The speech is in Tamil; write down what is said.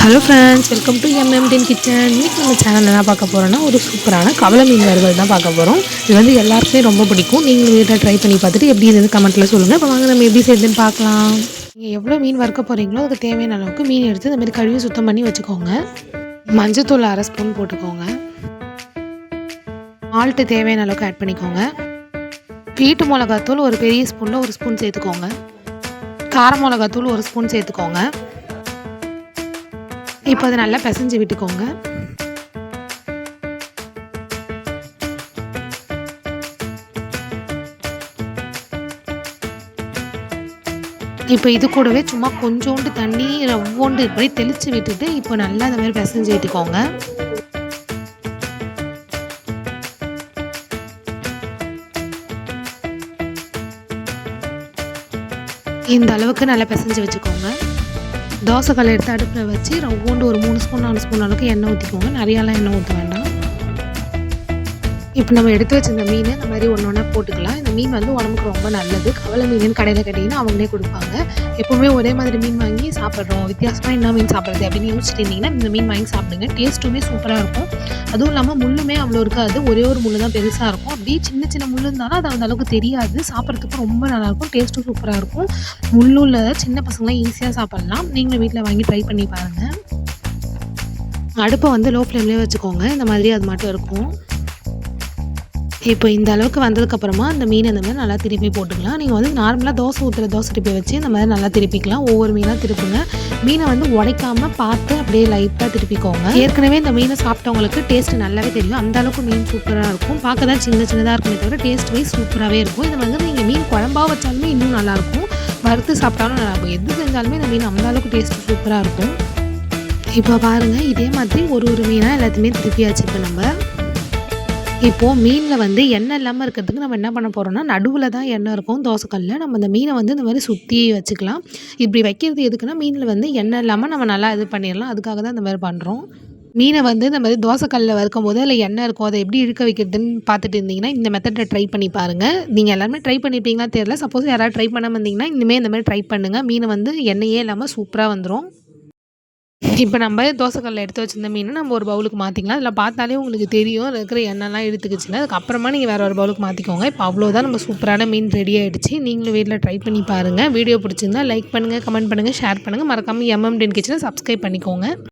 ஹலோ ஃப்ரெண்ட்ஸ், வெல்கம் டு எம்எம்டின் கிச்சன். இன்றைக்கி நம்ம சேனலில் என்ன பார்க்க போகிறோன்னா ஒரு சூப்பரான கவலை மீன் வறுவல் தான் பார்க்க போகிறோம். இது வந்து எல்லாருக்குமே ரொம்ப பிடிக்கும். நீங்களும் வீட்டில் ட்ரை பண்ணி பார்த்துட்டு எப்படி இருந்தது கமெண்ட்டில் சொல்லுங்கள். இப்போ வாங்க நம்ம எப்படி செய்யுதுன்னு பார்க்கலாம். நீங்கள் எவ்வளோ மீன் வறுக்க போகிறீங்களோ அதுக்கு தேவையான அளவுக்கு மீன் எடுத்து இந்த மாதிரி கழுவி சுத்தம் பண்ணி வச்சுக்கோங்க. மஞ்சத்தூள் 1/2 ஸ்பூன் போட்டுக்கோங்க. சால்ட்டு தேவையான அளவுக்கு ஆட் பண்ணிக்கோங்க. வீட்டு மிளகாத்தூள் ஒரு பெரிய ஸ்பூனில் 1 ஸ்பூன் சேர்த்துக்கோங்க. கார மிளகாத்தூள் 1 ஸ்பூன் சேர்த்துக்கோங்க. இப்போ அதை நல்லா பிசைஞ்சு விட்டுக்கோங்க. இப்போ இது கூடவே சும்மா கொஞ்சோண்டு தண்ணி ரவ்வோண்டு இப்படி தெளித்து விட்டுட்டு இப்போ நல்லா இந்த மாதிரி பிசைஞ்சு விட்டுக்கோங்க. இந்த அளவுக்கு நல்லா பிசைஞ்சு வச்சுக்கோங்க. தோசை கல்லை எடுத்து அடுப்பில் வச்சு ரவ்வோண்டு ஒரு 3 ஸ்பூன் 4 ஸ்பூன் அளவுக்கு எண்ணெய் ஊற்றிக்கோங்க. நிறையாலாம் எண்ணெய் ஊற்ற வேண்டாம். இப்போ நம்ம எடுத்து வச்சிருந்த மீன் இந்த மாதிரி ஒன்று ஒன்றா போட்டுக்கலாம். இந்த மீன் வந்து உடம்புக்கு ரொம்ப நல்லது. கவலை மீன் கடையில் கேட்டிங்கன்னா அவங்களே கொடுப்பாங்க. எப்போவுமே ஒரே மாதிரி மீன் வாங்கி சாப்பிட்றோம், வித்தியாசமாக என்ன மீன் சாப்பிட்றது அப்படின்னு யோசிச்சுட்டு இருந்தீங்கன்னா இந்த மீன் வாங்கி சாப்பிடுங்க. டேஸ்ட்டுமே சூப்பராக இருக்கும். அதுவும் இல்லாமல் முள்ளுமே அவ்வளோ இருக்காது. ஒரே ஒரு முள் தான் பெருசாக இருக்கும். அப்படியே சின்ன சின்ன முள் இருந்தாலும் அது அந்த அளவுக்கு தெரியாது. சாப்பிட்றதுக்கு ரொம்ப நல்லாயிருக்கும். டேஸ்ட்டும் சூப்பராக இருக்கும். முள்ளுள்ள சின்ன பசங்களாம் ஈஸியாக சாப்பிட்லாம். நீங்களும் வீட்டில் வாங்கி ட்ரை பண்ணி பாருங்கள். அடுப்பை வந்து லோ ஃப்ளேம்லேயே வச்சுக்கோங்க. இந்த மாதிரி அது மட்டும் இருக்கும். இப்போ இந்த அளவுக்கு வந்ததுக்கப்புறமா அந்த மீன் இந்த மாதிரி நல்லா திருப்பி போட்டுக்கலாம். நீங்கள் வந்து நார்மலாக தோசை ஊற்றுற தோசை திருப்பி வச்சு இந்த மாதிரி நல்லா திருப்பிக்கலாம். ஒவ்வொரு மீனாக திருப்புங்க. மீனை வந்து உடைக்காமல் பார்த்து அப்படியே லைட்டாக திருப்பிக்கோங்க. ஏற்கனவே இந்த மீனை சாப்பிட்டவங்களுக்கு டேஸ்ட் நல்லாவே தெரியும். அந்த அளவுக்கு மீன் சூப்பராக இருக்கும். பார்க்க தான் சின்ன சின்னதாக இருக்குமே தவிர டேஸ்ட் வைஸ் சூப்பராகவே இருக்கும். இது வந்து நீங்கள் மீன் குழம்பா வச்சாலுமே இன்னும் நல்லாயிருக்கும். வறுத்து சாப்பிட்டாலும் நல்லாயிருக்கும். எது செஞ்சாலுமே இந்த மீன் அந்த அளவுக்கு டேஸ்ட் சூப்பராக இருக்கும். இப்போ பாருங்கள், இதே மாதிரி ஒரு மீனாக எல்லாத்தையுமே திருப்பியாச்சு. இப்போது மீனில் வந்து எண்ணெய் இல்லாமல் இருக்கிறதுக்கு நம்ம என்ன பண்ண போகிறோம்னா, நடுவில் தான் எண்ணெய் இருக்கும் தோசைக்கல்லில். நம்ம இந்த மீனை வந்து இந்த மாதிரி சுற்றி வச்சுக்கலாம். இப்படி வைக்கிறது எதுக்குன்னா, மீனில் வந்து எண்ணெய் இல்லாமல் நம்ம நல்லா இது பண்ணிடலாம். அதுக்காக தான் இந்த மாதிரி பண்ணுறோம். மீனை வந்து இந்த மாதிரி தோசைக்கல்லில் வறுக்கும் போது அதில் எண்ணெய் இருக்கும். அதை எப்படி இழுக்க வைக்கிறதுன்னு பார்த்துட்டு இருந்தீங்கன்னா இந்த மெத்தடை ட்ரை பண்ணி பாருங்கள். நீங்கள் எல்லாருமே ட்ரை பண்ணியிருப்பீங்களா தெரியல. சப்போஸ் யாராவது ட்ரை பண்ணாமல் இருந்தீங்கன்னா இனிமேல் இந்த மாதிரி ட்ரை பண்ணுங்கள். மீனை வந்து எண்ணெயே இல்லாமல் சூப்பராக வந்துடும். இப்போ நம்ம தோசைக்கல்லில் எடுத்து வச்சிருந்த மீனை நம்ம ஒரு பவுலுக்கு மாற்றிக்கலாம். அதில் பார்த்தாலே உங்களுக்கு தெரியும் அதில் இருக்கிற எண்ணெய்லாம் எடுத்துக்கிச்சுன்னா. அதுக்கப்புறமா நீங்கள் வேறு ஒரு பவுலுக்கு மாற்றிக்கோங்க. இப்போ அவ்வளோதான், நம்ம சூப்பரான மீன் ரெடி ஆகிடுச்சு. நீங்களும் வீட்டில் ட்ரை பண்ணி பாருங்கள். வீடியோ பிடிச்சிருந்தா லைக் பண்ணுங்கள், கமெண்ட் பண்ணுங்கள், ஷேர் பண்ணுங்கள். மறக்காமல் எம்எம்டின் கிச்சனை சப்ஸ்கிரைப் பண்ணிக்கோங்க.